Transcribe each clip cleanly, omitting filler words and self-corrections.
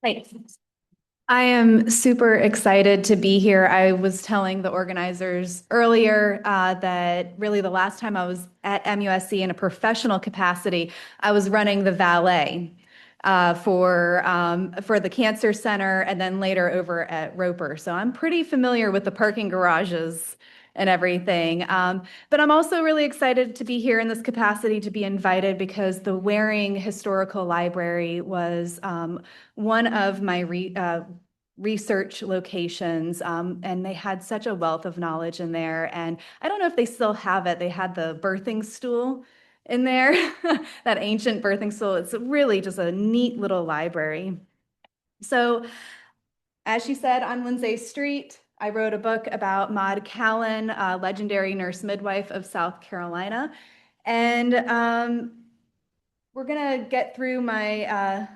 Right. I am super excited to be here. I was telling the organizers earlier that really the last time I was at MUSC in a professional capacity, I was running the valet for the Cancer Center and then later over at Roper. So I'm pretty familiar with the parking garages and everything. But I'm also really excited to be here in this capacity to be invited because the Waring Historical Library was one of my research locations, and they had such a wealth of knowledge in there. And I don't know if they still have it. They had the birthing stool in there, that ancient birthing stool. It's really just a neat little library. So, as she said, I'm Lindsay Street. I wrote a book about Maude Callen, a legendary nurse-midwife of South Carolina. And we're going to get through my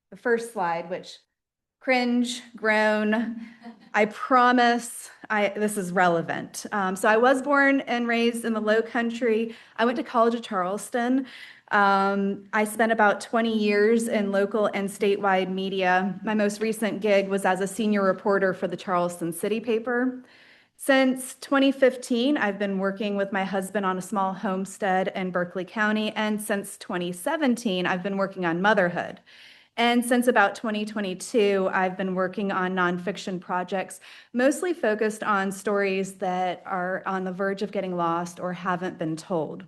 the first slide, which cringe, groan. I promise this is relevant. So I was born and raised in the Low Country. I went to college at Charleston. I spent about 20 years in local and statewide media. My most recent gig was as a senior reporter for the Charleston City paper. Since 2015, I've been working with my husband on a small homestead in Berkeley County, and since 2017, I've been working on motherhood. And since about 2022, I've been working on nonfiction projects, mostly focused on stories that are on the verge of getting lost or haven't been told.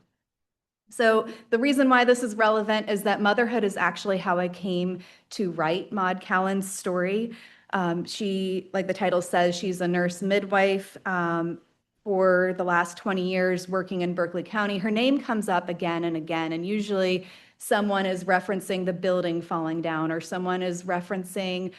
So the reason why this is relevant is that motherhood is actually how I came to write Maude Callen's story. She, like the title says, she's a nurse midwife for the last 20 years working in Berkeley County. Her name comes up again and again, and usually someone is referencing the building falling down, or someone is referencing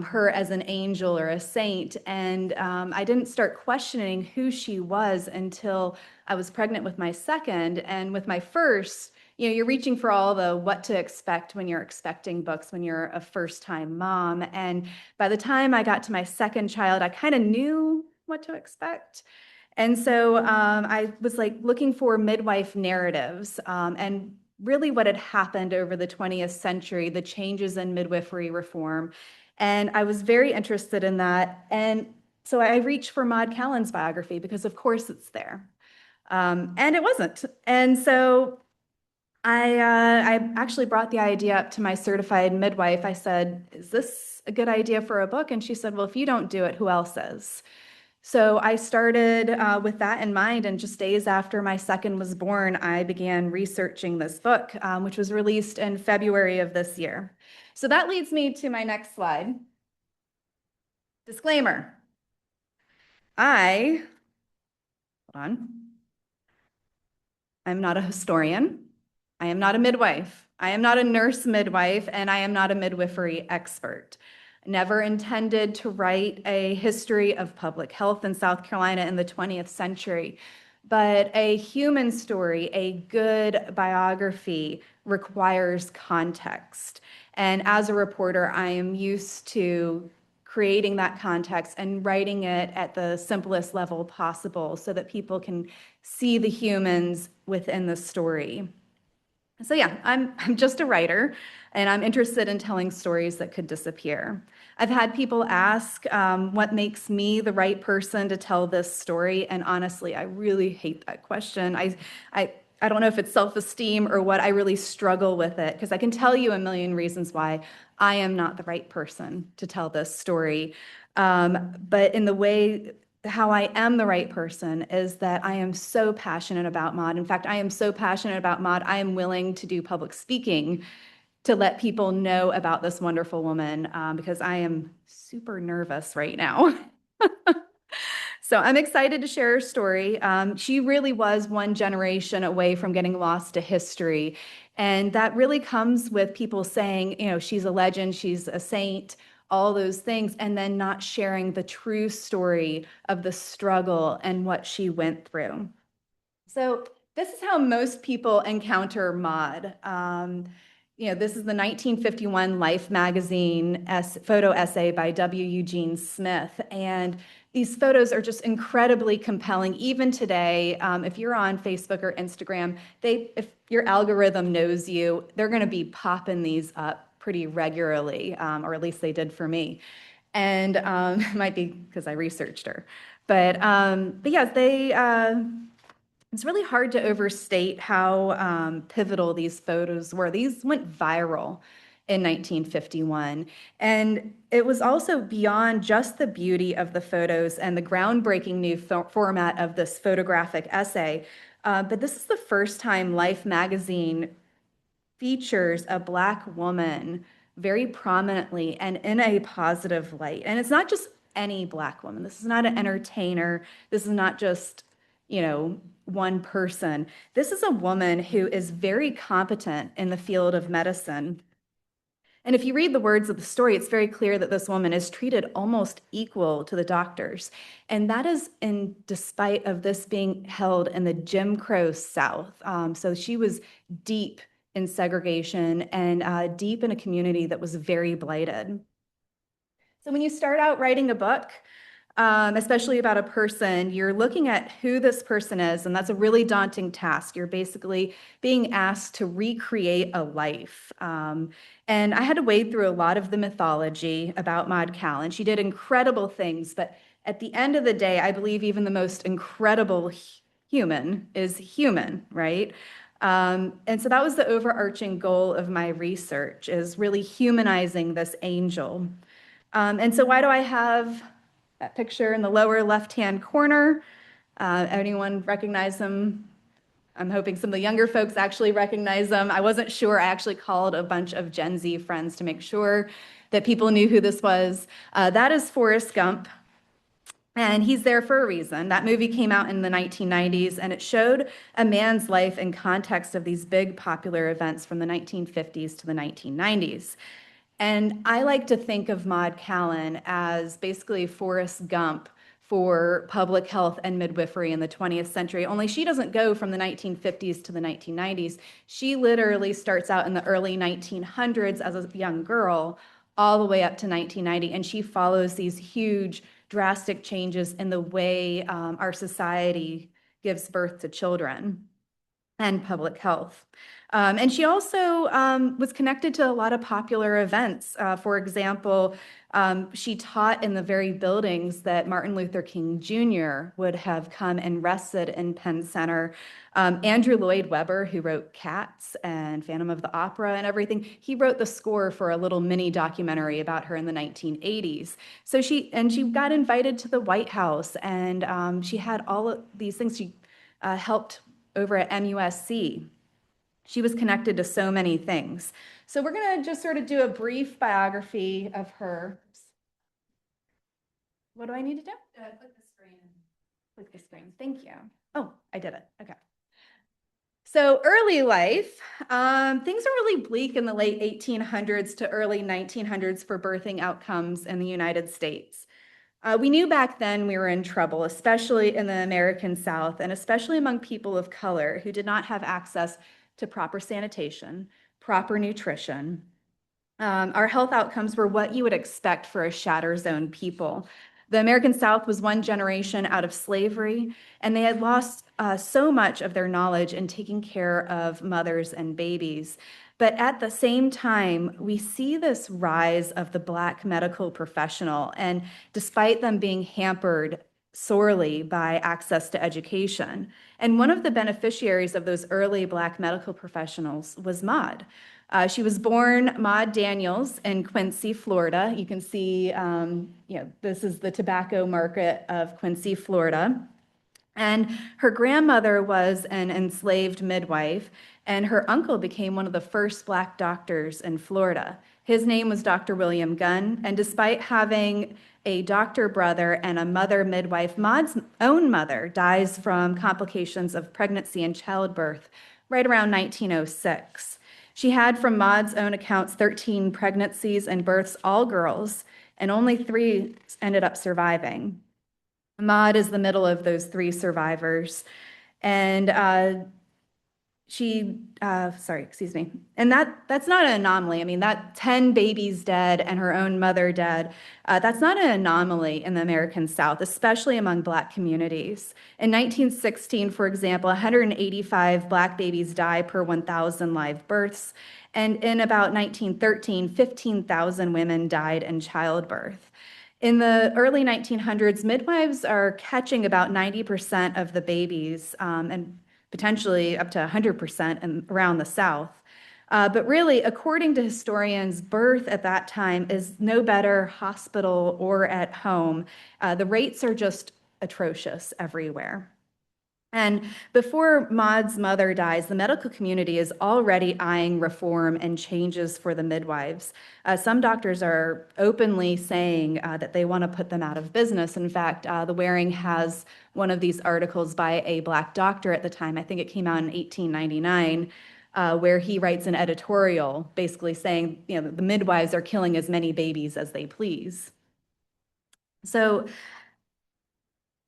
her as an angel or a saint. And I didn't start questioning who she was until I was pregnant with my second. And with my first, you're reaching for all the what to expect when you're expecting books when you're a first-time mom. And by the time I got to my second child, I kind of knew what to expect. And so I was like looking for midwife narratives and really what had happened over the 20th century, the changes in midwifery reform. And I was very interested in that. And so I reached for Maude Callen's biography because, of course, it's there. And it wasn't. And so I actually brought the idea up to my certified midwife. I said, "Is this a good idea for a book?" And she said, "Well, if you don't do it, who else is?" So I started with that in mind, and just days after my second was born, I began researching this book, which was released in February of this year. So that leads me to my next slide. Disclaimer. Hold on. I'm not a historian. I am not a midwife. I am not a nurse midwife, and I am not a midwifery expert. Never intended to write a history of public health in South Carolina in the 20th century, but a human story, a good biography requires context. And as a reporter, I am used to creating that context and writing it at the simplest level possible so that people can see the humans within the story. So yeah, I'm just a writer, and I'm interested in telling stories that could disappear. I've had people ask what makes me the right person to tell this story, and honestly, I really hate that question. I don't know if it's self-esteem or what. I really struggle with it because I can tell you a million reasons why I am not the right person to tell this story. But in the way how I am the right person is that I am so passionate about Maude. In fact, I am so passionate about Maude, I am willing to do public speaking to let people know about this wonderful woman because I am super nervous right now. So I'm excited to share her story. She really was one generation away from getting lost to history. And that really comes with people saying, she's a legend, she's a saint, all those things, and then not sharing the true story of the struggle and what she went through. So this is how most people encounter Maude. This is the 1951 Life magazine photo essay by W. Eugene Smith. And these photos are just incredibly compelling. Even today, if you're on Facebook or Instagram, if your algorithm knows you, they're going to be popping these up pretty regularly, or at least they did for me. And it might be because I researched her. But yeah, it's really hard to overstate how pivotal these photos were. These went viral in 1951. And it was also beyond just the beauty of the photos and the groundbreaking new format of this photographic essay. But this is the first time Life magazine features a Black woman very prominently and in a positive light. And it's not just any Black woman. This is not an entertainer. This is not just, one person. This is a woman who is very competent in the field of medicine. And if you read the words of the story, it's very clear that this woman is treated almost equal to the doctors. And that is in despite of this being held in the Jim Crow South. So she was deep in segregation and deep in a community that was very blighted. So when you start out writing a book, especially about a person, you're looking at who this person is, and that's a really daunting task. You're basically being asked to recreate a life. And I had to wade through a lot of the mythology about Maude Callen. She did incredible things, but at the end of the day, I believe even the most incredible human is human, right? And so that was the overarching goal of my research, is really humanizing this angel. And so why do I have that picture in the lower left-hand corner? Anyone recognize them? I'm hoping some of the younger folks actually recognize them. I wasn't sure. I actually called a bunch of Gen Z friends to make sure that people knew who this was. That is Forrest Gump. And he's there for a reason. That movie came out in the 1990s, and it showed a man's life in context of these big popular events from the 1950s to the 1990s. And I like to think of Maude Callen as basically Forrest Gump for public health and midwifery in the 20th century, only she doesn't go from the 1950s to the 1990s. She literally starts out in the early 1900s as a young girl all the way up to 1990, and she follows these huge, drastic changes in the way our society gives birth to children and public health. And she also was connected to a lot of popular events. For example, she taught in the very buildings that Martin Luther King Jr. would have come and rested in Penn Center. Andrew Lloyd Webber, who wrote Cats and Phantom of the Opera and everything, he wrote the score for a little mini documentary about her in the 1980s. So she got invited to the White House, and she had all of these things. She helped over at MUSC. She was connected to so many things. So we're going to just sort of do a brief biography of her. What do I need to do? Click the screen. Click the screen. Thank you. Oh, I did it. Okay. So early life, things are really bleak in the late 1800s to early 1900s for birthing outcomes in the United States. We knew back then we were in trouble, especially in the American South, and especially among people of color who did not have access to proper sanitation, proper nutrition. Our health outcomes were what you would expect for a shatter zone people. The American South was one generation out of slavery, and they had lost so much of their knowledge in taking care of mothers and babies. But at the same time, we see this rise of the Black medical professional, and despite them being hampered sorely by access to education. And one of the beneficiaries of those early Black medical professionals was Maude. She was born Maude Daniels in Quincy, Florida. You can see, this is the tobacco market of Quincy, Florida. And her grandmother was an enslaved midwife, and her uncle became one of the first Black doctors in Florida. His name was Dr. William Gunn, and despite having a doctor brother and a mother midwife, Maude's own mother dies from complications of pregnancy and childbirth right around 1906. She had, from Maude's own accounts, 13 pregnancies and births, all girls, and only 3 ended up surviving. Maude is the middle of those 3 survivors. And excuse me. And that's not an anomaly. I mean, that 10 babies dead and her own mother dead, that's not an anomaly in the American South, especially among Black communities. In 1916, for example, 185 Black babies die per 1,000 live births. And in about 1913, 15,000 women died in childbirth. In the early 1900s, midwives are catching about 90% of the babies, and potentially up to 100% around the South. But really, according to historians, birth at that time is no better hospital or at home. The rates are just atrocious everywhere. And before Maude's mother dies, the medical community is already eyeing reform and changes for the midwives. Some doctors are openly saying that they want to put them out of business. In fact, The Waring has one of these articles by a Black doctor at the time, I think it came out in 1899, where he writes an editorial basically saying, the midwives are killing as many babies as they please. So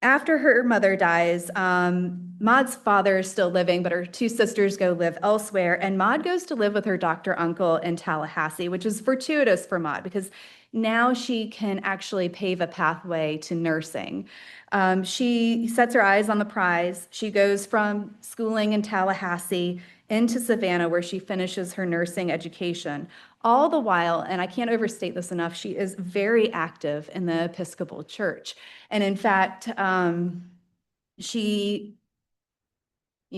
after her mother dies, Maude's father is still living, but her two sisters go live elsewhere, and Maude goes to live with her doctor uncle in Tallahassee, which is fortuitous for Maude because now she can actually pave a pathway to nursing. She sets her eyes on the prize. She goes from schooling in Tallahassee into Savannah, where she finishes her nursing education. All the while, and I can't overstate this enough, she is very active in the Episcopal Church. And in fact, you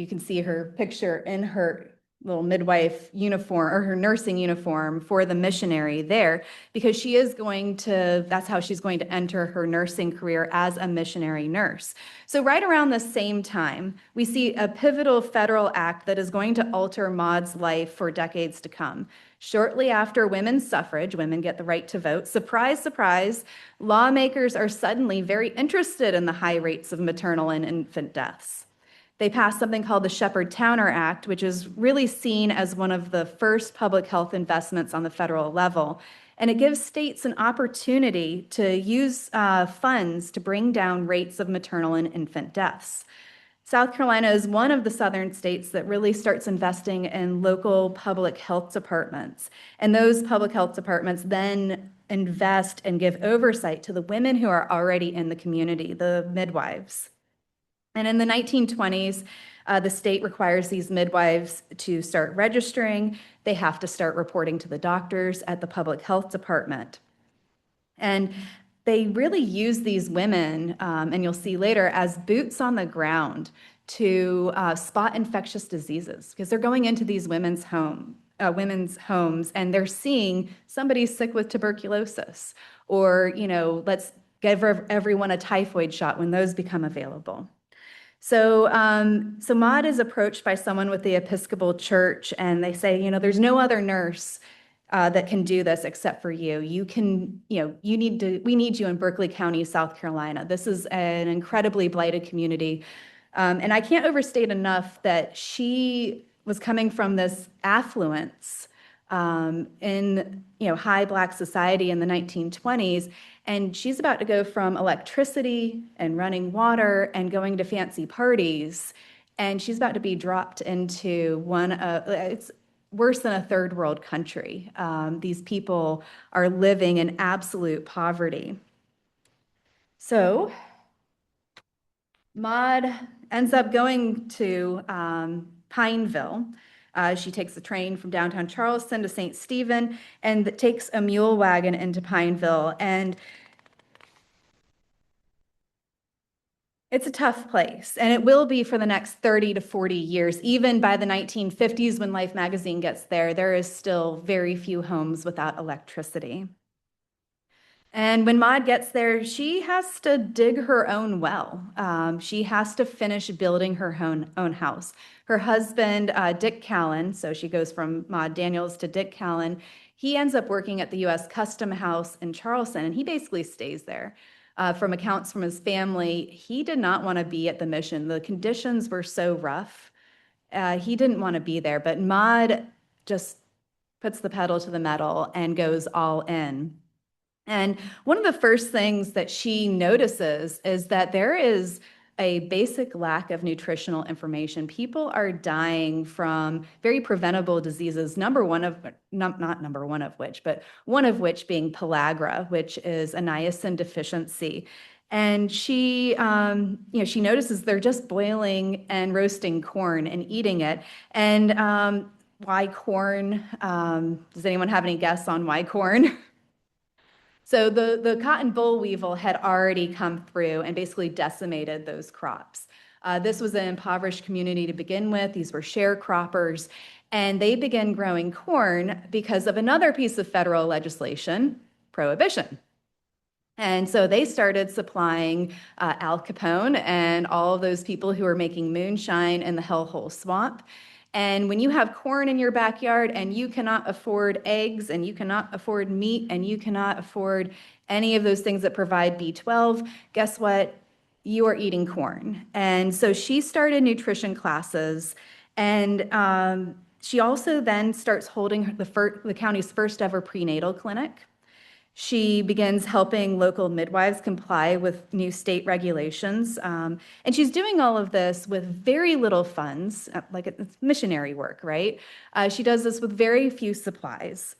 can see her picture in her little midwife uniform or her nursing uniform for the missionary there, because that's how she's going to enter her nursing career as a missionary nurse. So right around the same time, we see a pivotal federal act that is going to alter Maude's life for decades to come. Shortly after women's suffrage, women get the right to vote. Surprise, surprise, lawmakers are suddenly very interested in the high rates of maternal and infant deaths. They passed something called the Shepard-Towner Act, which is really seen as one of the first public health investments on the federal level. And it gives states an opportunity to use funds to bring down rates of maternal and infant deaths. South Carolina is one of the southern states that really starts investing in local public health departments. And those public health departments then invest and give oversight to the women who are already in the community, the midwives. And in the 1920s, the state requires these midwives to start registering. They have to start reporting to the doctors at the public health department. And they really use these women, and you'll see later, as boots on the ground to spot infectious diseases, because they're going into these women's homes and they're seeing somebody sick with tuberculosis, or, let's give everyone a typhoid shot when those become available. So Maude is approached by someone with the Episcopal Church, and they say, there's no other nurse that can do this except for you. We need you in Berkeley County, South Carolina. This is an incredibly blighted community. And I can't overstate enough that she was coming from this affluence in high Black society in the 1920s. And she's about to go from electricity and running water and going to fancy parties. And she's about to be dropped into it's worse than a third world country. These people are living in absolute poverty. So Maude ends up going to Pineville. She takes the train from downtown Charleston to St. Stephen and takes a mule wagon into Pineville. And it's a tough place, and it will be for the next 30 to 40 years. Even by the 1950s, when Life magazine gets there, there is still very few homes without electricity. And when Maude gets there, she has to dig her own well. She has to finish building her own house. Her husband, Dick Callen, so she goes from Maude Daniels to Dick Callen, he ends up working at the U.S. Custom House in Charleston, and he basically stays there. From accounts from his family, he did not want to be at the mission. The conditions were so rough. He didn't want to be there, but Maude just puts the pedal to the metal and goes all in. And one of the first things that she notices is that there is a basic lack of nutritional information. People are dying from very preventable diseases, not number one of which, but one of which being pellagra, which is a niacin deficiency. And she notices they're just boiling and roasting corn and eating it. And why corn? Does anyone have any guess on why corn? So the cotton boll weevil had already come through and basically decimated those crops. This was an impoverished community to begin with. These were sharecroppers, and they began growing corn because of another piece of federal legislation, prohibition. And so they started supplying Al Capone and all of those people who were making moonshine in the hellhole swamp. And when you have corn in your backyard and you cannot afford eggs and you cannot afford meat and you cannot afford any of those things that provide B12, guess what? You are eating corn. And so she started nutrition classes, and she also then starts holding the county's first ever prenatal clinic. She begins helping local midwives comply with new state regulations. And she's doing all of this with very little funds, like it's missionary work, right? She does this with very few supplies.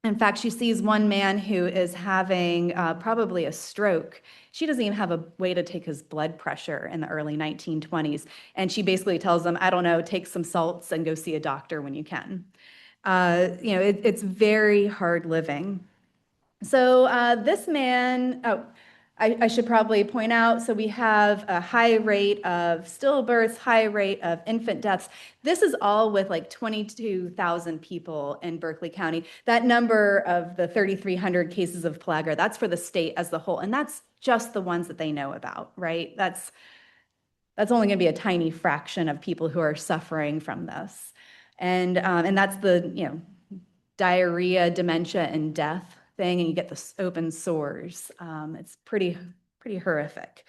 In fact, she sees one man who is having probably a stroke. She doesn't even have a way to take his blood pressure in the early 1920s. And she basically tells him, I don't know, take some salts and go see a doctor when you can. It's very hard living. So this man, I should probably point out, so we have a high rate of stillbirths, high rate of infant deaths. This is all with like 22,000 people in Berkeley County. That number of the 3,300 cases of pellagra, that's for the state as the whole, and that's just the ones that they know about, right? That's only going to be a tiny fraction of people who are suffering from this. And that's the, diarrhea, dementia, and death thing, and you get the open sores. It's pretty horrific.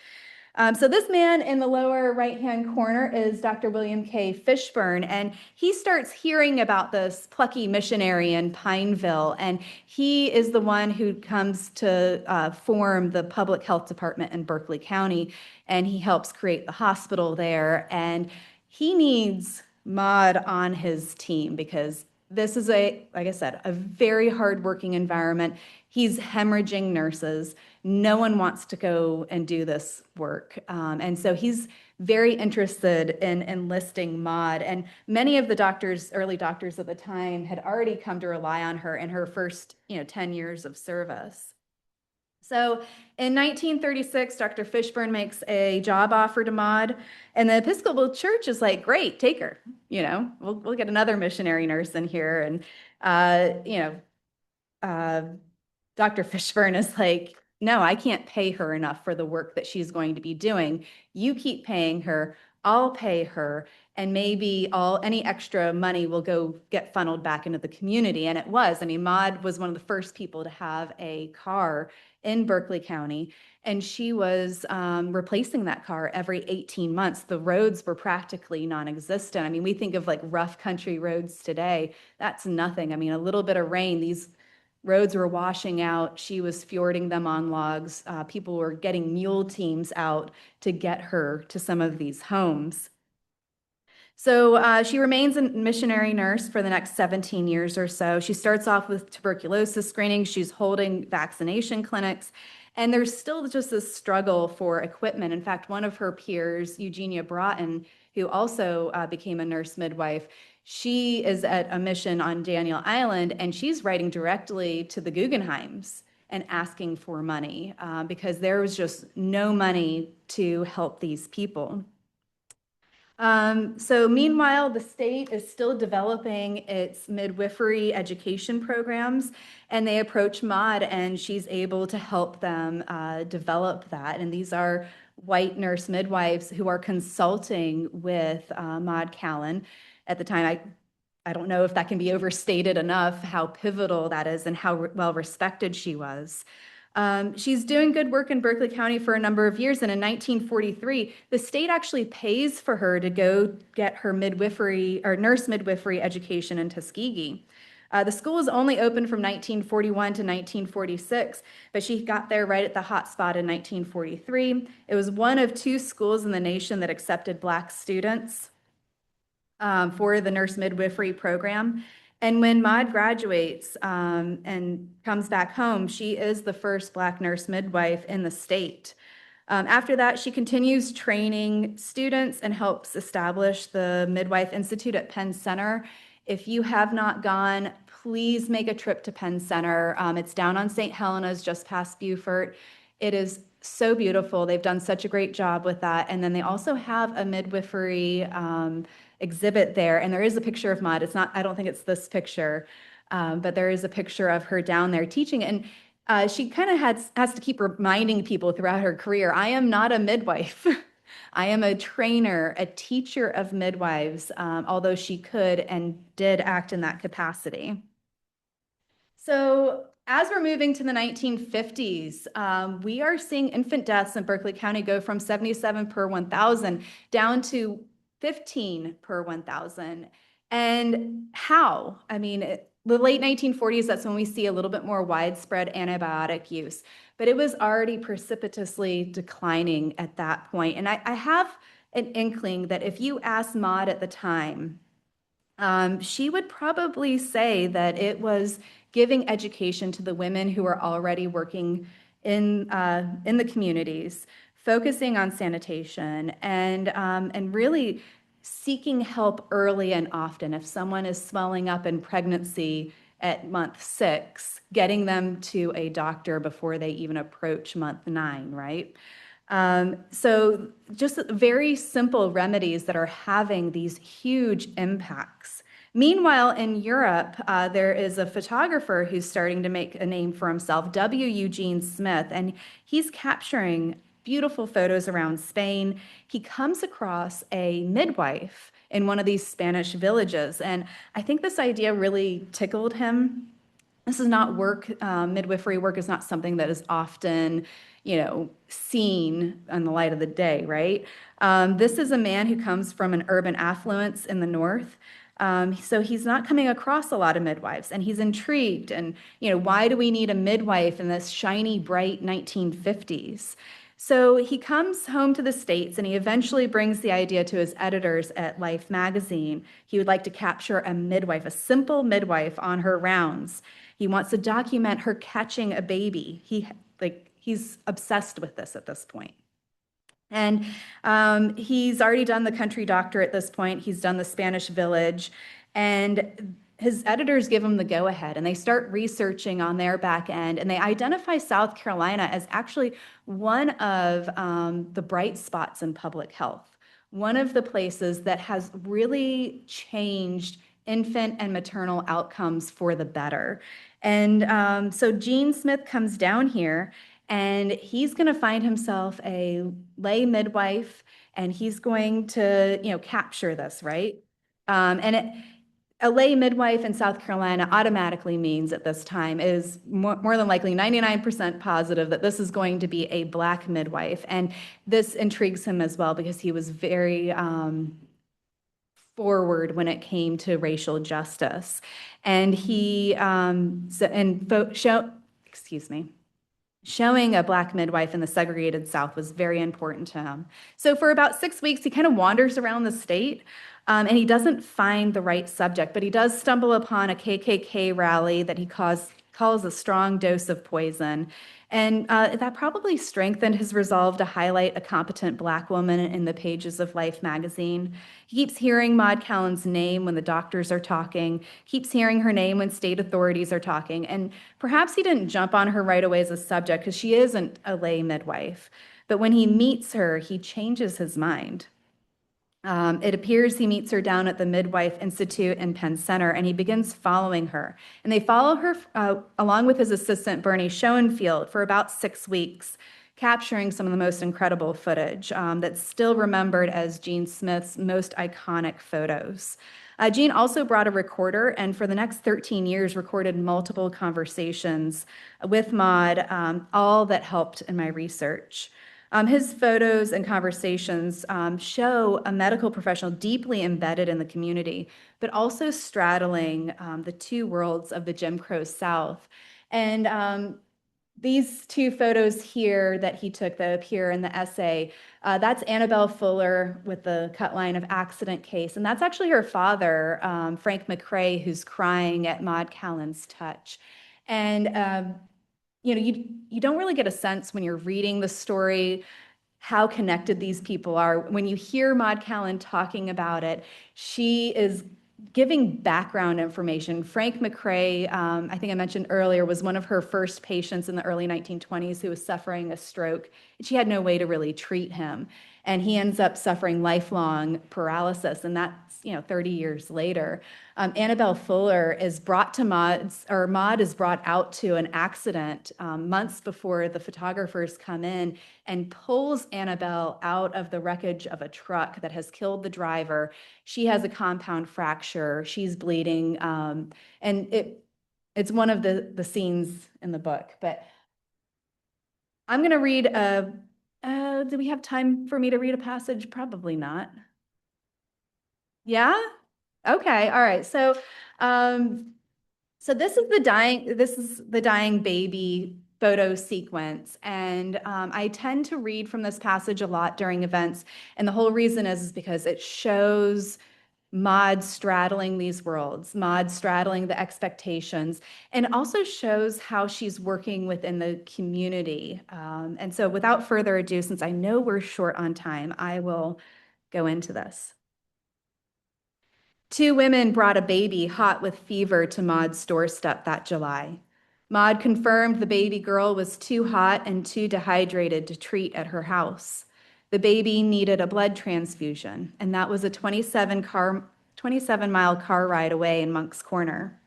So this man in the lower right-hand corner is Dr. William K. Fishburne, and he starts hearing about this plucky missionary in Pineville, and he is the one who comes to form the public health department in Berkeley County, and he helps create the hospital there, and he needs Maude on his team because this is like I said, a very hardworking environment. He's hemorrhaging nurses. No one wants to go and do this work. And so he's very interested in enlisting Maude. And many of the early doctors at the time had already come to rely on her in her first 10 years of service. So in 1936, Dr. Fishburne makes a job offer to Maude, and the Episcopal Church is like, great, take her. We'll get another missionary nurse in here. And, Dr. Fishburne is like, no, I can't pay her enough for the work that she's going to be doing. You keep paying her, I'll pay her, and maybe any extra money will go get funneled back into the community. And it was. I mean, Maude was one of the first people to have a car in Berkeley County, and she was replacing that car every 18 months. The roads were practically non-existent. I mean, we think of like rough country roads today. That's nothing. I mean, a little bit of rain, these roads were washing out. She was fording them on logs. People were getting mule teams out to get her to some of these homes. So she remains a missionary nurse for the next 17 years or so. She starts off with tuberculosis screening. She's holding vaccination clinics. And there's still just this struggle for equipment. In fact, one of her peers, Eugenia Broughton, who also became a nurse midwife, she is at a mission on Daniel Island, and she's writing directly to the Guggenheims and asking for money because there was just no money to help these people. So meanwhile, the state is still developing its midwifery education programs, and they approach Maude, and she's able to help them develop that. And these are white nurse midwives who are consulting with Maude Callen. At the time, I don't know if that can be overstated enough, how pivotal that is and how well respected she was. She's doing good work in Berkeley County for a number of years, and in 1943, the state actually pays for her to go get her midwifery or nurse midwifery education in Tuskegee. The school was only open from 1941 to 1946, but she got there right at the hot spot in 1943. It was one of two schools in the nation that accepted Black students for the nurse midwifery program. And when Maude graduates and comes back home, she is the first Black nurse midwife in the state. After that, she continues training students and helps establish the Midwife Institute at Penn Center. If you have not gone, please make a trip to Penn Center. It's down on St. Helena's, just past Beaufort. It is so beautiful. They've done such a great job with that. And then they also have a midwifery exhibit there. And there is a picture of Maude. It's not, I don't think it's this picture, but there is a picture of her down there teaching. And she kind of has to keep reminding people throughout her career, I am not a midwife. I am a trainer, a teacher of midwives, although she could and did act in that capacity. So as we're moving to the 1950s, we are seeing infant deaths in Berkeley County go from 77 per 1,000 down to 15 per 1,000. And how? I mean, the late 1940s, that's when we see a little bit more widespread antibiotic use, but it was already precipitously declining at that point. And I have an inkling that if you asked Maude at the time, she would probably say that it was giving education to the women who are already working in the communities, focusing on sanitation, and really seeking help early and often. If someone is swelling up in pregnancy at month 6, getting them to a doctor before they even approach month 9, right? So just very simple remedies that are having these huge impacts. Meanwhile, in Europe, there is a photographer who's starting to make a name for himself, W. Eugene Smith, and he's capturing beautiful photos around Spain. He comes across a midwife in one of these Spanish villages, and I think this idea really tickled him. This is not work, midwifery work is not something that is often, seen in the light of the day, right? This is a man who comes from an urban affluence in the north. So he's not coming across a lot of midwives, and he's intrigued. And, why do we need a midwife in this shiny, bright 1950s? So he comes home to the States, and he eventually brings the idea to his editors at Life magazine. He would like to capture a midwife, a simple midwife on her rounds. He wants to document her catching a baby. He's obsessed with this at this point. And he's already done the country doctor at this point. He's done the Spanish village, and his editors give him the go-ahead, and they start researching on their back end, and they identify South Carolina as actually one of the bright spots in public health, one of the places that has really changed infant and maternal outcomes for the better. And so Gene Smith comes down here, and he's going to find himself a lay midwife, and he's going to, capture this, right? A lay midwife in South Carolina automatically means at this time is more than likely 99% positive that this is going to be a Black midwife. And this intrigues him as well because he was very forward when it came to racial justice. And showing a Black midwife in the segregated South was very important to him. So for about 6 weeks, he kind of wanders around the state, and he doesn't find the right subject, but he does stumble upon a KKK rally that he calls a strong dose of poison. And that probably strengthened his resolve to highlight a competent Black woman in the pages of Life magazine. He keeps hearing Maude Callen's name when the doctors are talking, keeps hearing her name when state authorities are talking. And perhaps he didn't jump on her right away as a subject because she isn't a lay midwife. But when he meets her, he changes his mind. It appears he meets her down at the Midwife Institute in Penn Center, and he begins following her. And they follow her along with his assistant, Bernie Schoenfield, for about 6 weeks, capturing some of the most incredible footage that's still remembered as Gene Smith's most iconic photos. Gene also brought a recorder, and for the next 13 years recorded multiple conversations with Maude, all that helped in my research. His photos and conversations show a medical professional deeply embedded in the community, but also straddling the two worlds of the Jim Crow South. And these two photos here that he took that appear in the essay, that's Annabelle Fuller with the cut line of accident case. And that's actually her father, Frank McCrae, who's crying at Maude Callen's touch. And you don't really get a sense when you're reading the story how connected these people are. When you hear Maude Callen talking about it, she is giving background information. Frank McCrae, I think I mentioned earlier, was one of her first patients in the early 1920s who was suffering a stroke. She had no way to really treat him. And he ends up suffering lifelong paralysis, and that's 30 years later. Annabelle Fuller is brought to Maude is brought out to an accident months before the photographers come in and pulls Annabelle out of the wreckage of a truck that has killed the driver. She has a compound fracture. She's bleeding, and it's one of the scenes in the book. But I'm going to read do we have time for me to read a passage? Probably not. Yeah? Okay. All right. So this is the dying baby photo sequence. And I tend to read from this passage a lot during events. And the whole reason is because it shows Maude straddling these worlds, Maude straddling the expectations, and also shows how she's working within the community. And so without further ado, since I know we're short on time, I will go into this. Two women brought a baby hot with fever to Maude's doorstep that July. Maude confirmed the baby girl was too hot and too dehydrated to treat at her house. The baby needed a blood transfusion, and that was a 27-mile car ride away in Monk's Corner.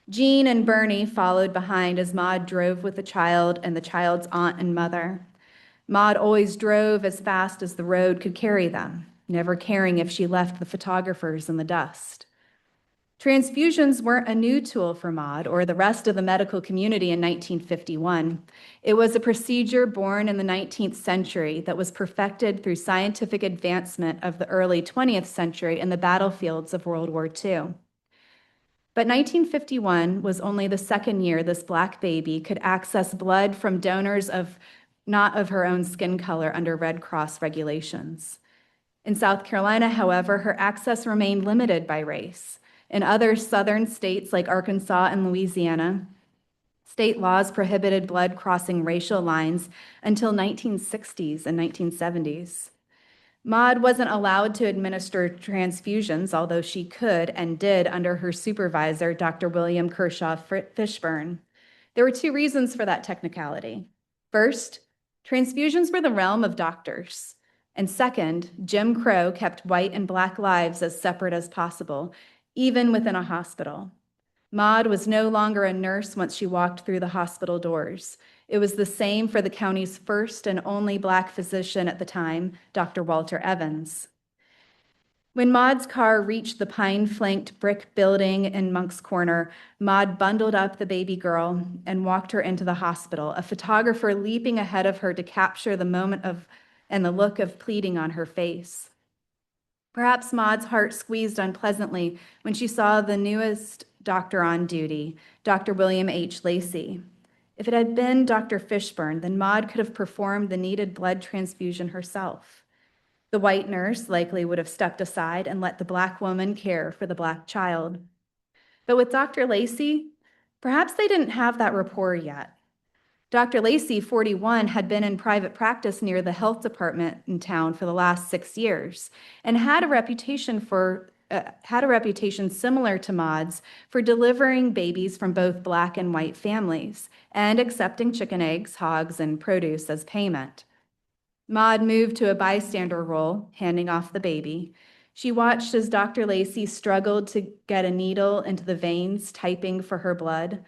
Jean and Bernie followed behind as Maude drove with the child and the child's aunt and mother. Maude always drove as fast as the road could carry them, never caring if she left the photographers in the dust. Transfusions weren't a new tool for Maude or the rest of the medical community in 1951. It was a procedure born in the 19th century that was perfected through scientific advancement of the early 20th century in the battlefields of World War II. But 1951 was only the second year this Black baby could access blood from donors not of her own skin color under Red Cross regulations. In South Carolina, however, her access remained limited by race. In other southern states like Arkansas and Louisiana, state laws prohibited blood crossing racial lines until 1960s and 1970s. Maude wasn't allowed to administer transfusions, although she could and did under her supervisor, Dr. William Kershaw Fishburne. There were two reasons for that technicality. First, transfusions were the realm of doctors. And second, Jim Crow kept white and Black lives as separate as possible, even within a hospital. Maude was no longer a nurse once she walked through the hospital doors. It was the same for the county's first and only Black physician at the time, Dr. Walter Evans. When Maude's car reached the pine-flanked brick building in Monk's Corner, Maude bundled up the baby girl and walked her into the hospital, a photographer leaping ahead of her to capture the moment and the look of pleading on her face. Perhaps Maude's heart squeezed unpleasantly when she saw the newest doctor on duty, Dr. William H. Lacey. If it had been Dr. Fishburne, then Maude could have performed the needed blood transfusion herself. The white nurse likely would have stepped aside and let the Black woman care for the Black child. But with Dr. Lacey, perhaps they didn't have that rapport yet. Dr. Lacey, 41, had been in private practice near the health department in town for the last 6 years and had a reputation similar to Maude's for delivering babies from both Black and white families and accepting chicken eggs, hogs, and produce as payment. Maude moved to a bystander role, handing off the baby. She watched as Dr. Lacey struggled to get a needle into the veins, typing for her blood.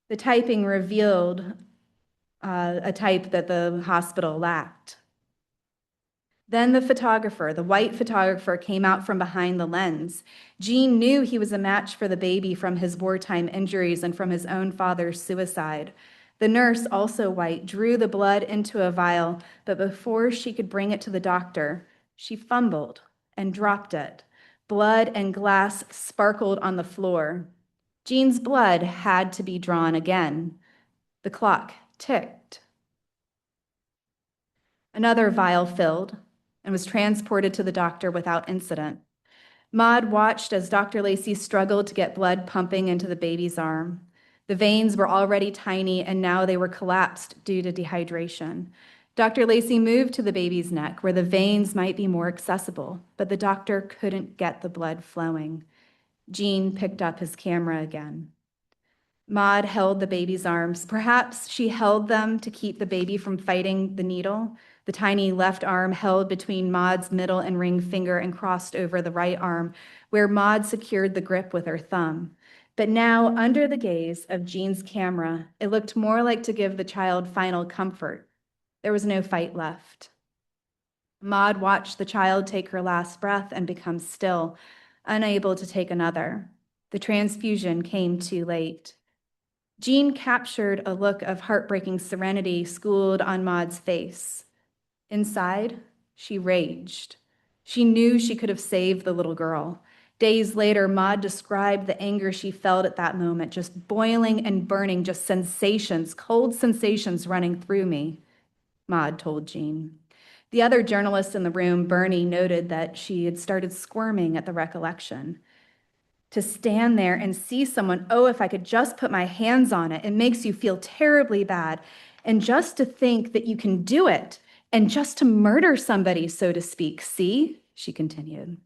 The typing revealed a type that the hospital lacked. Then the white photographer, came out from behind the lens. Jean knew he was a match for the baby from his wartime injuries and from his own father's suicide. The nurse, also white, drew the blood into a vial, but before she could bring it to the doctor, she fumbled and dropped it. Blood and glass sparkled on the floor. Jean's blood had to be drawn again. The clock ticked. Another vial filled and was transported to the doctor without incident. Maude watched as Dr. Lacey struggled to get blood pumping into the baby's arm. The veins were already tiny, and now they were collapsed due to dehydration. Dr. Lacey moved to the baby's neck, where the veins might be more accessible, but the doctor couldn't get the blood flowing. Jean picked up his camera again. Maude held the baby's arms. Perhaps she held them to keep the baby from fighting the needle. The tiny left arm held between Maude's middle and ring finger and crossed over the right arm, where Maude secured the grip with her thumb. But now, under the gaze of Jean's camera, it looked more like to give the child final comfort. There was no fight left. Maude watched the child take her last breath and become still, unable to take another. The transfusion came too late. Jean captured a look of heartbreaking serenity schooled on Maude's face. Inside, she raged. She knew she could have saved the little girl. Days later, Maude described the anger she felt at that moment, just boiling and burning, just sensations, cold sensations running through me, Maude told Jean. The other journalist in the room, Bernie, noted that she had started squirming at the recollection. To stand there and see someone, oh, if I could just put my hands on it, it makes you feel terribly bad. And just to think that you can do it, and just to murder somebody, so to speak, see, she continued.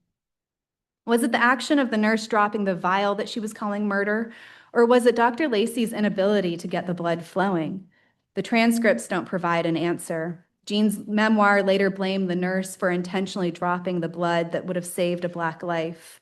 Was it the action of the nurse dropping the vial that she was calling murder, or was it Dr. Lacey's inability to get the blood flowing? The transcripts don't provide an answer. Jean's memoir later blamed the nurse for intentionally dropping the blood that would have saved a Black life.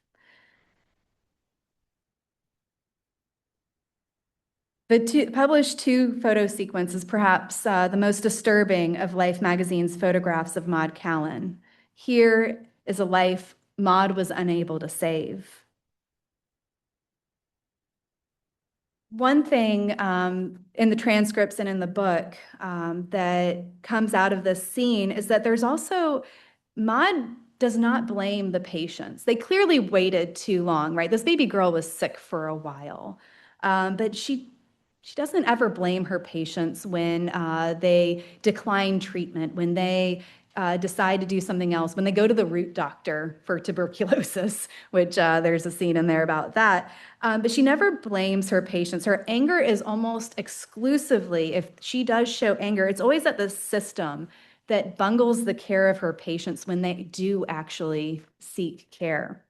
The published two photo sequence is perhaps the most disturbing of Life magazine's photographs of Maude Callen. Here is a life Maude was unable to save. One thing in the transcripts and in the book that comes out of this scene is that there's also, Maude does not blame the patients. They clearly waited too long, right? This baby girl was sick for a while, but she doesn't ever blame her patients when they decline treatment, when they decide to do something else, when they go to the root doctor for tuberculosis, which there's a scene in there about that. But she never blames her patients. Her anger is almost exclusively, if she does show anger, it's always at the system that bungles the care of her patients when they do actually seek care.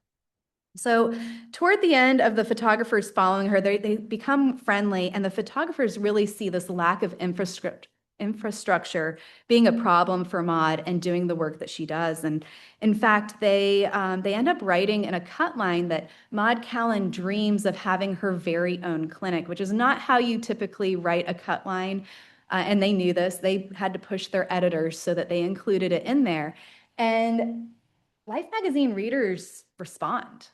So toward the end of the photographers following her, they become friendly, and the photographers really see this lack of infrastructure being a problem for Maude and doing the work that she does. And in fact, they end up writing in a cut line that Maude Callen dreams of having her very own clinic, which is not how you typically write a cut line. And they knew this. They had to push their editors so that they included it in there. And Life magazine readers respond.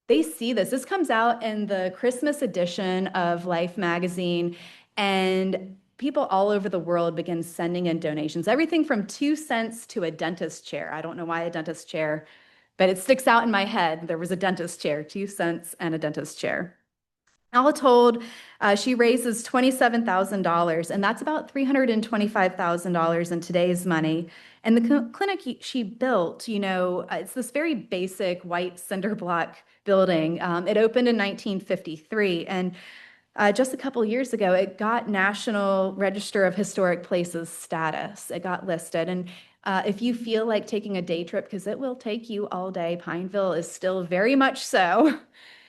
They see this. This comes out in the Christmas edition of Life magazine, and people all over the world begin sending in donations, everything from 2 cents to a dentist chair. I don't know why a dentist chair, but it sticks out in my head. There was a dentist chair, 2 cents and a dentist chair. All told, she raises $27,000, and that's about $325,000 in today's money. And the clinic she built, it's this very basic white cinder block building. It opened in 1953, and just a couple years ago, it got National Register of Historic Places status. It got listed. And if you feel like taking a day trip, because it will take you all day, Pineville is still very much so.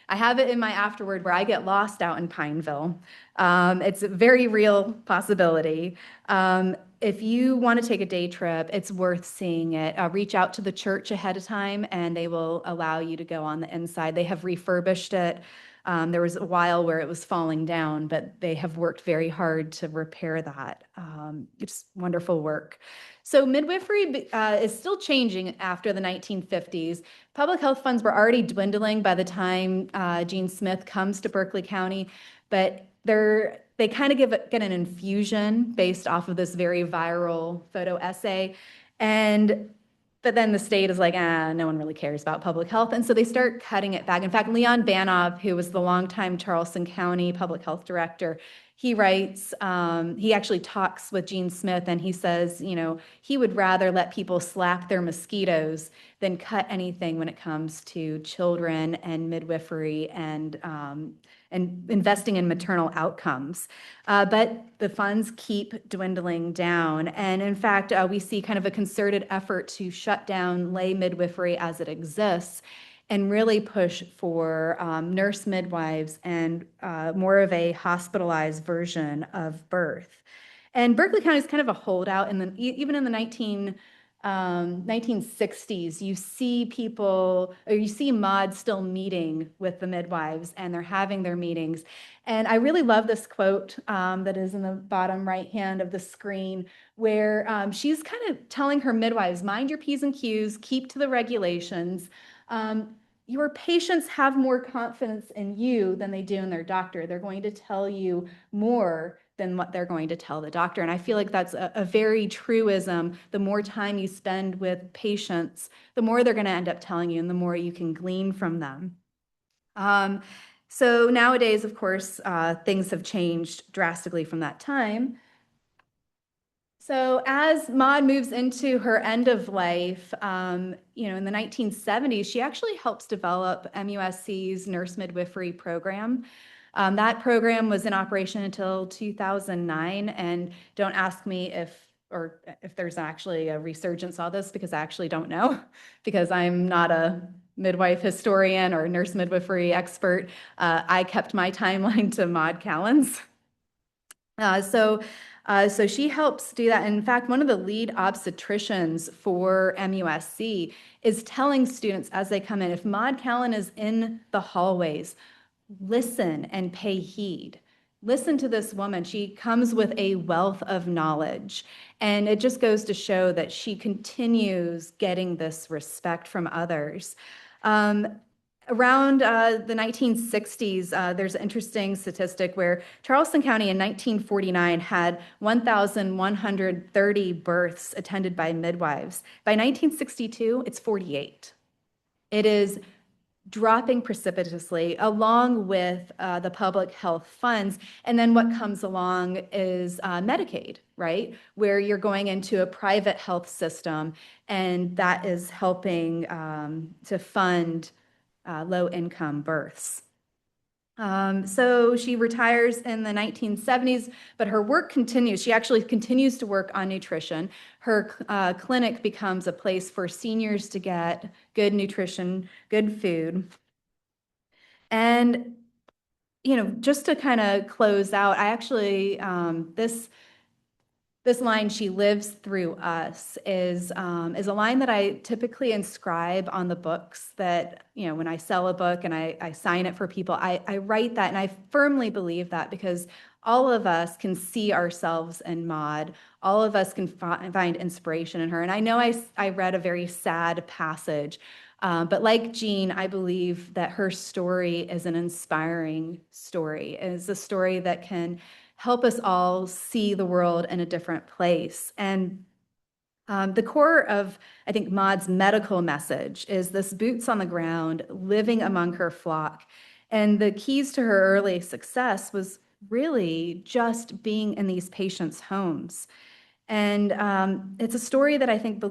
I have it in my afterword where I get lost out in Pineville. It's a very real possibility. If you want to take a day trip, it's worth seeing it. Reach out to the church ahead of time, and they will allow you to go on the inside. They have refurbished it. There was a while where it was falling down, but they have worked very hard to repair that. It's wonderful work. So midwifery is still changing after the 1950s. Public health funds were already dwindling by the time Jean Smith comes to Berkeley County, but they kind of get an infusion based off of this very viral photo essay. But then the state is like, no one really cares about public health. And so they start cutting it back. In fact, Leon Banov, who was the longtime Charleston County public health director, he writes, he actually talks with Gene Smith, and he says, he would rather let people slap their mosquitoes than cut anything when it comes to children and midwifery and investing in maternal outcomes. But the funds keep dwindling down. And in fact, we see kind of a concerted effort to shut down lay midwifery as it exists and really push for nurse midwives and more of a hospitalized version of birth. And Berkeley County is kind of a holdout, even in the 1960s, you see people, or you see Maude still meeting with the midwives, and they're having their meetings. And I really love this quote that is in the bottom right hand of the screen, where she's kind of telling her midwives, mind your P's and Q's, keep to the regulations. Your patients have more confidence in you than they do in their doctor. They're going to tell you more than what they're going to tell the doctor. And I feel like that's a very truism. The more time you spend with patients, the more they're going to end up telling you and the more you can glean from them. So nowadays, of course, things have changed drastically from that time. So as Maude moves into her end of life, in the 1970s, she actually helps develop MUSC's nurse midwifery program. That program was in operation until 2009, and don't ask me if there's actually a resurgence of this, because I actually don't know, because I'm not a midwife historian or nurse midwifery expert. I kept my timeline to Maude Callen's. So she helps do that. In fact, one of the lead obstetricians for MUSC is telling students as they come in, if Maude Callen is in the hallways, listen and pay heed. Listen to this woman. She comes with a wealth of knowledge. And it just goes to show that she continues getting this respect from others. Around the 1960s, there's an interesting statistic where Charleston County in 1949 had 1,130 births attended by midwives. By 1962, it's 48. It is dropping precipitously, along with the public health funds. And then what comes along is Medicaid, right? Where you're going into a private health system, and that is helping to fund low-income births. So she retires in the 1970s, but her work continues. She actually continues to work on nutrition. Her clinic becomes a place for seniors to get good nutrition, good food. And, just to kind of close out, I actually, this line, "She lives through us," is a line that I typically inscribe on the books that, when I sell a book and I sign it for people, I write that, and I firmly believe that, because all of us can see ourselves in Maude. All of us can find inspiration in her. And I know I read a very sad passage, but like Jean, I believe that her story is an inspiring story. It is a story that can help us all see the world in a different place. And the core of, I think, Maude's medical message is this boots on the ground, living among her flock. And the keys to her early success was really just being in these patients' homes. And it's a story that I think,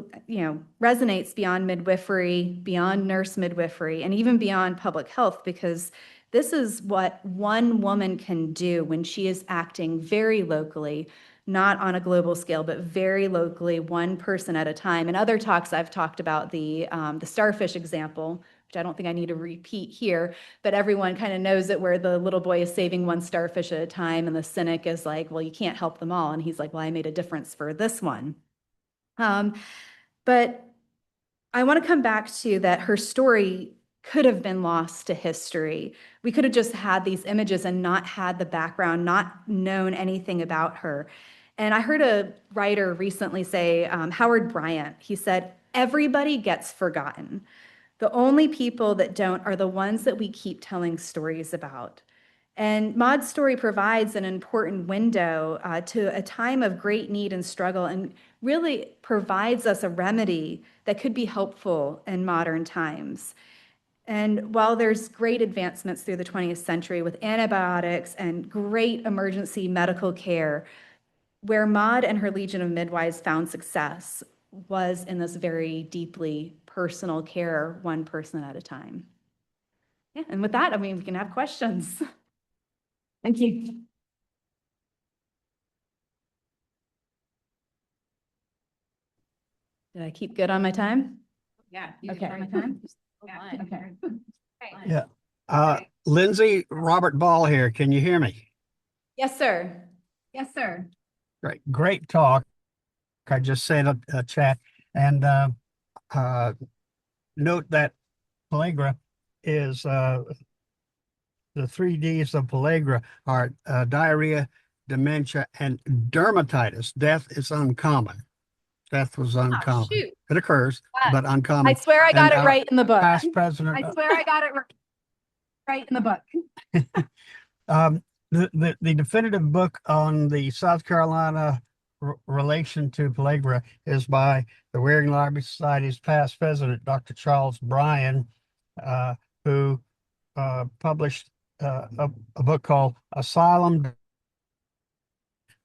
resonates beyond midwifery, beyond nurse midwifery, and even beyond public health, because this is what one woman can do when she is acting very locally, not on a global scale, but very locally, one person at a time. In other talks, I've talked about the starfish example, which I don't think I need to repeat here, but everyone kind of knows it, where the little boy is saving one starfish at a time, and the cynic is like, well, you can't help them all. And he's like, well, I made a difference for this one. But I want to come back to that her story could have been lost to history. We could have just had these images and not had the background, not known anything about her. And I heard a writer recently say, Howard Bryant, he said, "Everybody gets forgotten. The only people that don't are the ones that we keep telling stories about." And Maude's story provides an important window to a time of great need and struggle, and really provides us a remedy that could be helpful in modern times. And while there's great advancements through the 20th century with antibiotics and great emergency medical care, where Maude and her Legion of Midwives found success was in this very deeply personal care, one person at a time. Yeah, and with that, I mean, we can have questions. Thank you. Did I keep good on my time? Yeah. Okay. On my time? Yeah. Okay. Yeah. Lindsay, Robert Ball here. Can you hear me? Yes, sir. Yes, sir. Great talk. I just sent a chat and note that pellagra is the 3 Ds of pellagra are diarrhea, dementia, and dermatitis. Death is uncommon. Death was uncommon. shoot. It occurs, Ah, but uncommon. I swear I got And it right in the book. Past president. I swear I got it right in the book. The definitive book on the South Carolina relation to pellagra is by the Waring Library Society's past president, Dr. Charles Bryan, who published a book called Asylum,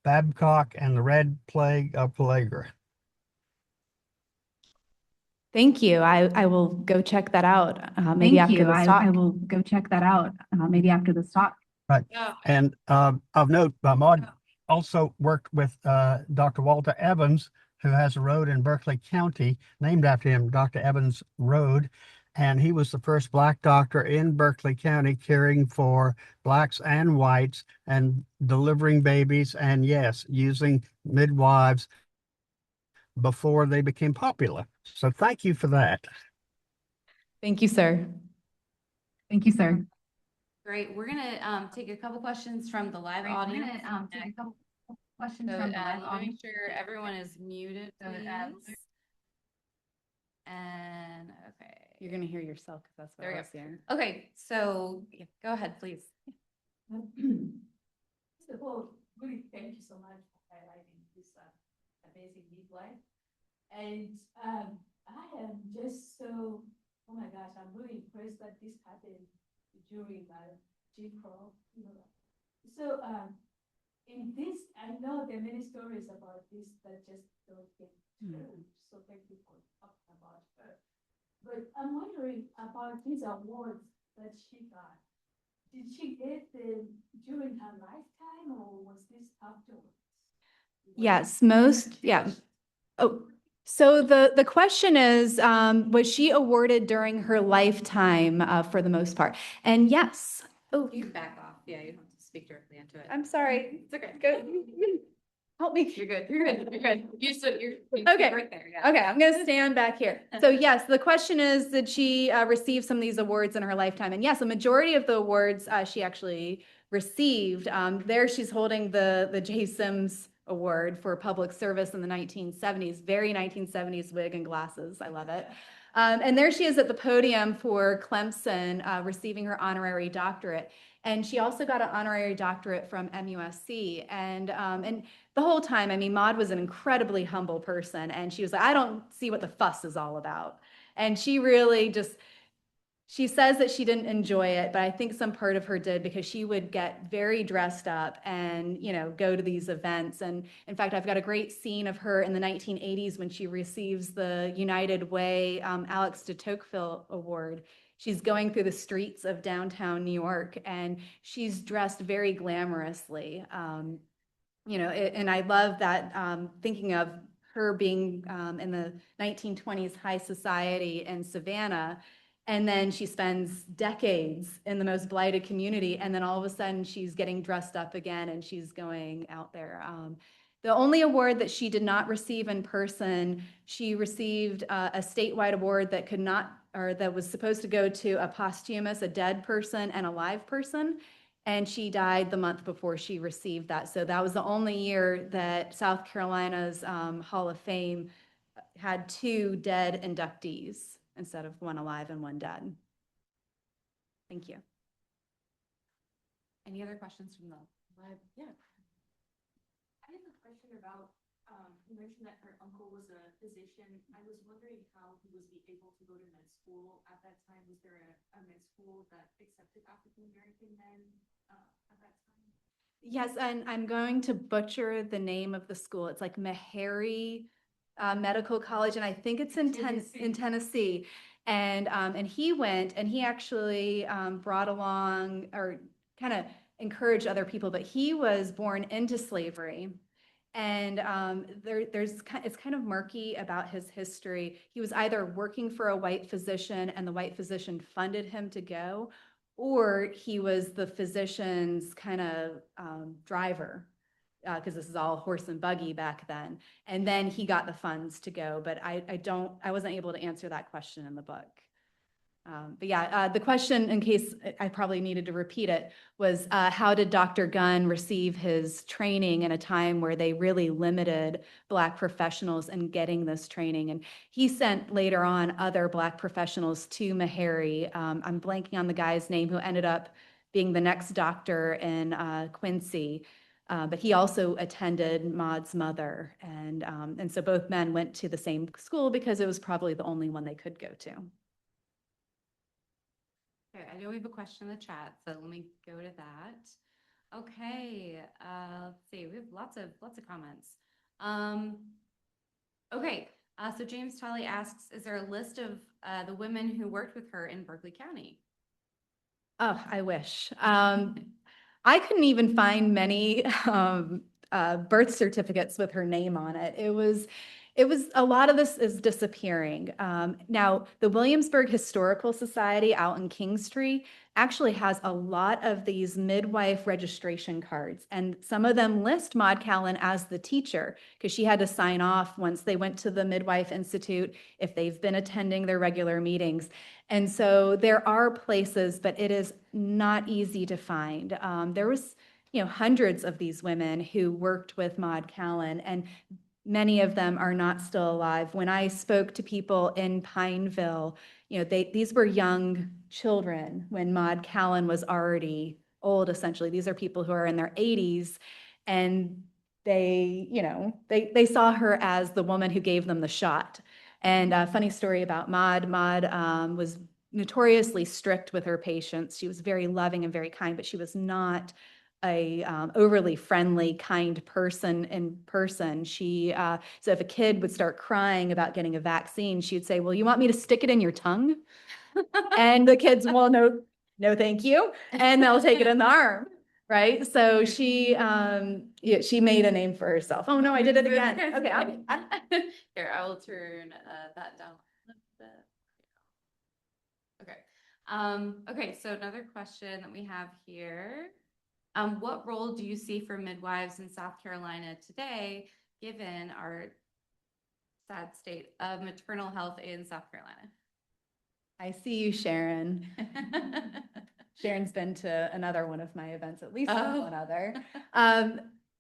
Babcock and the Red Plague of Pellagra. Thank you. I will go check that out. Maybe Thank after you. this talk. I will go check that out. Maybe after this talk. Right. And of note, Maude also worked with Dr. Walter Evans, who has a road in Berkeley County named after him, Dr. Evans Road. And he was the first Black doctor in Berkeley County caring for Blacks and whites and delivering babies and, yes, using midwives before they became popular. So thank you for that. Thank you, sir. Thank you, sir. Great. We're gonna take a couple questions from the live audience. Take a couple questions So, from the live let me audience. make sure everyone is muted, So, please. And, okay. You're going to hear yourself because that's what There we I go. was hearing. Okay, so yeah, go ahead, please. First of all, really thank you so much for highlighting this amazing midwife. And I am just so, oh my gosh, I'm really impressed that this happened during Jim Crow. So in this, I know there are many stories about this that just don't get told. So thank you for talking about her. But I'm wondering about these awards that she got. Did she get them during her lifetime or was this afterwards? Yes, yeah. Oh, so the question is, was she awarded during her lifetime for the most part? And yes. Oh, You can back off. Yeah, you don't have to speak directly into it. I'm sorry. It's okay. Go. Help me. You're good. You're good. You're good. You stood, you're Okay. right there. Yeah. Okay, I'm going to stand back here. So yes, the question is, did she receive some of these awards in her lifetime? And yes, a majority of the awards she actually received. There she's holding the J. Sims Award for public service in the 1970s, very 1970s wig and glasses. I love it. And there she is at the podium for Clemson receiving her honorary doctorate. And she also got an honorary doctorate from MUSC. And the whole time, I mean, Maude was an incredibly humble person. And she was like, I don't see what the fuss is all about. And she really just, she says that she didn't enjoy it, but I think some part of her did because she would get very dressed up and, go to these events. And in fact, I've got a great scene of her in the 1980s when she receives the United Way Alex de Tocqueville Award. She's going through the streets of downtown New York and she's dressed very glamorously. And I love that thinking of her being in the 1920s high society in Savannah. And then she spends decades in the most blighted community. And then all of a sudden she's getting dressed up again and she's going out there. The only award that she did not receive in person, she received a statewide award that could not, or that was supposed to go to a posthumous, a dead person and a live person. And she died the month before she received that. So that was the only year that South Carolina's Hall of Fame had 2 dead inductees instead of 1 alive and 1 dead. Thank you. Any other questions from the live? Yeah. I have a question about, you mentioned that her uncle was a physician. I was wondering how he was able to go to med school at that time. Was there a med school that accepted African-American men, at that time? Yes, and I'm going to butcher the name of the school. It's like Meharry Medical College, and I think it's in Tennessee. And he went, and he actually brought along or kind of encouraged other people, but he was born into slavery. And it's kind of murky about his history. He was either working for a white physician and the white physician funded him to go, or he was the physician's kind of driver, because this is all horse and buggy back then. And then he got the funds to go, but I wasn't able to answer that question in the book. But yeah, the question, in case I probably needed to repeat it, was how did Dr. Gunn receive his training in a time where they really limited Black professionals in getting this training? And he sent later on other Black professionals to Meharry. I'm blanking on the guy's name who ended up being the next doctor in Quincy. But he also attended Maude's mother. And so both men went to the same school because it was probably the only one they could go to. Okay, I know we have a question in the chat, so let me go to that. Okay, let's see, we have lots of comments. Okay, so James Tolley asks, is there a list of the women who worked with her in Berkeley County? Oh, I wish. I couldn't even find many birth certificates with her name on it. It was a lot of this is disappearing. Now, the Williamsburg Historical Society out in Kingstree actually has a lot of these midwife registration cards, and some of them list Maude Callen as the teacher because she had to sign off once they went to the Midwife Institute if they've been attending their regular meetings. And so there are places, but it is not easy to find. There was, hundreds of these women who worked with Maude Callen, and many of them are not still alive. When I spoke to people in Pineville, these were young children when Maude Callen was already old, essentially. These are people who are in their 80s, and they saw her as the woman who gave them the shot. And a funny story about Maude. Maude was notoriously strict with her patients. She was very loving and very kind, but she was not a overly friendly, kind person in person. So if a kid would start crying about getting a vaccine, she'd say, "Well, you want me to stick it in your tongue?" And the kids, "Well, no, thank you." And they'll take it in the arm. Right. So she made a name for herself. Oh no, I did it again. Okay. Here, I will turn that down a little bit. Okay. Okay. So another question that we have here. What role do you see for midwives in South Carolina today, given our sad state of maternal health in South Carolina? I see you, Sharon. Sharon's been to another one of my events, at least one other.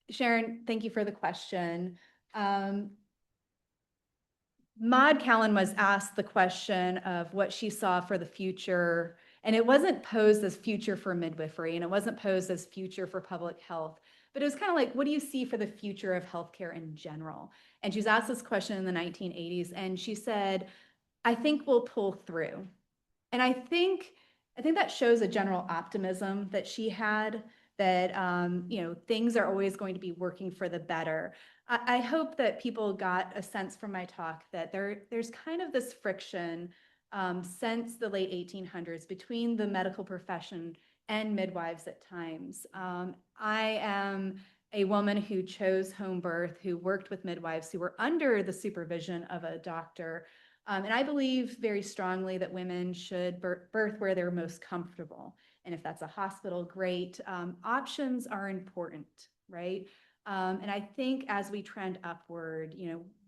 Sharon, thank you for the question. Maude Callen was asked the question of what she saw for the future, and it wasn't posed as future for midwifery, and it wasn't posed as future for public health, but it was kind of like, what do you see for the future of healthcare in general? And she was asked this question in the 1980s, and she said, "I think we'll pull through." And I think that shows a general optimism that she had, that things are always going to be working for the better. I hope that people got a sense from my talk that there's kind of this friction since the late 1800s between the medical profession and midwives at times. I am a woman who chose home birth, who worked with midwives who were under the supervision of a doctor. And I believe very strongly that women should birth where they're most comfortable. And if that's a hospital, great. Options are important, right? And I think as we trend upward,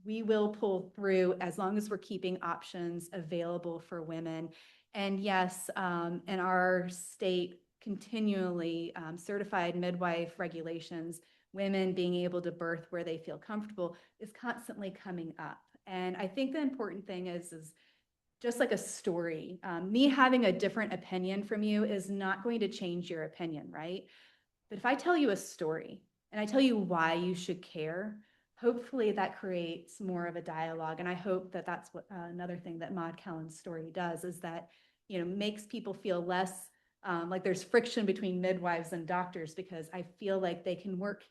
we will pull through as long as we're keeping options available for women. And yes, in our state, continually certified midwife regulations, women being able to birth where they feel comfortable is constantly coming up. And I think the important thing is just like a story. Me having a different opinion from you is not going to change your opinion, right? But if I tell you a story and I tell you why you should care, hopefully that creates more of a dialogue. And I hope that that's what another thing that Maude Callen's story does, is that, you know, makes people feel less like there's friction between midwives and doctors, because I feel like they can work.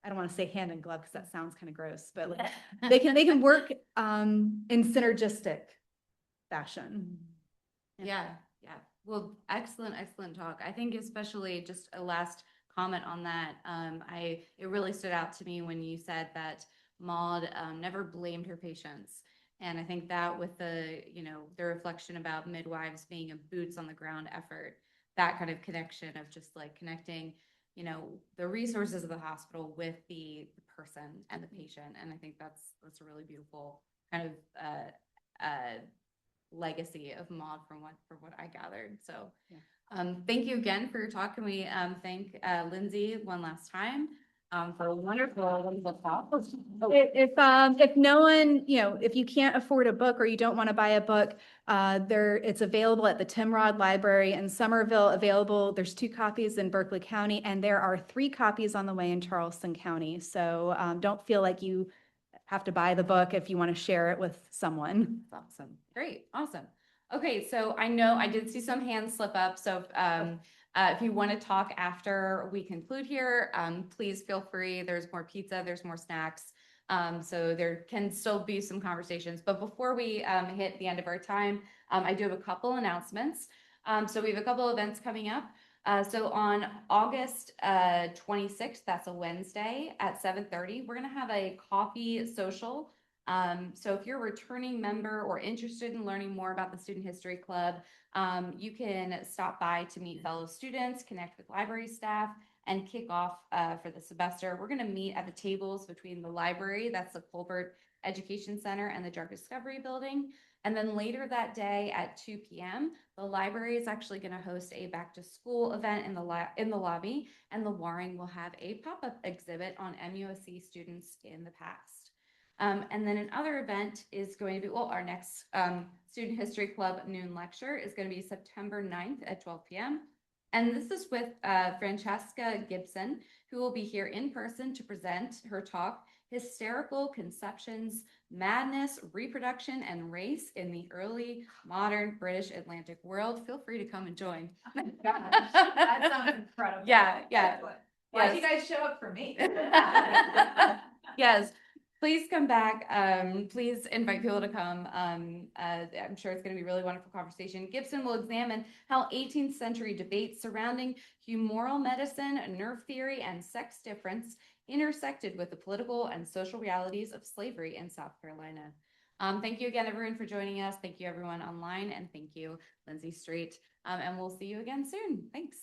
I don't want to say hand in glove because that sounds kind of gross, but like they can work in synergistic fashion. Yeah, yeah. Well, excellent, excellent talk. I think especially just a last comment on that. It really stood out to me when you said that Maude never blamed her patients. And I think that with the, you know, the reflection about midwives being a boots on the ground effort, that kind of connection of just like connecting, you know, the resources of the hospital with the person and the patient. And I think that's a really beautiful kind of legacy of Maude from what I gathered. So thank you again for your talk. Can we thank Lindsay one last time for a wonderful talk? If no one, you know, if you can't afford a book or you don't want to buy a book, it's available at the Timrod Library in Somerville. There's 2 copies in Berkeley County, and there are 3 copies on the way in Charleston County. So don't feel like you have to buy the book if you want to share it with someone. That's awesome. Great. Awesome. Okay. So I know I did see some hands slip up. So if you want to talk after we conclude here, please feel free. There's more pizza, there's more snacks. So there can still be some conversations. But before we hit the end of our time, I do have a couple announcements. So we have a couple events coming up. So on August 26th, that's a Wednesday at 7:30, we're going to have a coffee social. So if you're a returning member or interested in learning more about the Student History Club, you can stop by to meet fellow students, connect with library staff, and kick off for the semester. We're going to meet at the tables between the library, that's the Colbert Education Center, and the Drug Discovery Building. And then later that day at 2 p.m., the library is actually going to host a back to school event in the lobby, and the Waring will have a pop-up exhibit on MUSC students in the past. And then another event is going to be, well, our next Student History Club noon lecture is going to be September 9th at 12 p.m. And this is with Francesca Gibson, who will be here in person to present her talk, Hysterical Conceptions, Madness, Reproduction, and Race in the Early Modern British Atlantic World. Feel free to come and join. Oh my gosh, that sounds incredible. Yeah, yeah. Why did you guys show up for me? Yes. Please come back. Please invite people to come. I'm sure it's going to be a really wonderful conversation. Gibson will examine how 18th century debates surrounding humoral medicine, nerve theory, and sex difference intersected with the political and social realities of slavery in South Carolina. Thank you again, everyone, for joining us. Thank you, everyone online, and thank you, Lindsay Street. And we'll see you again soon. Thanks.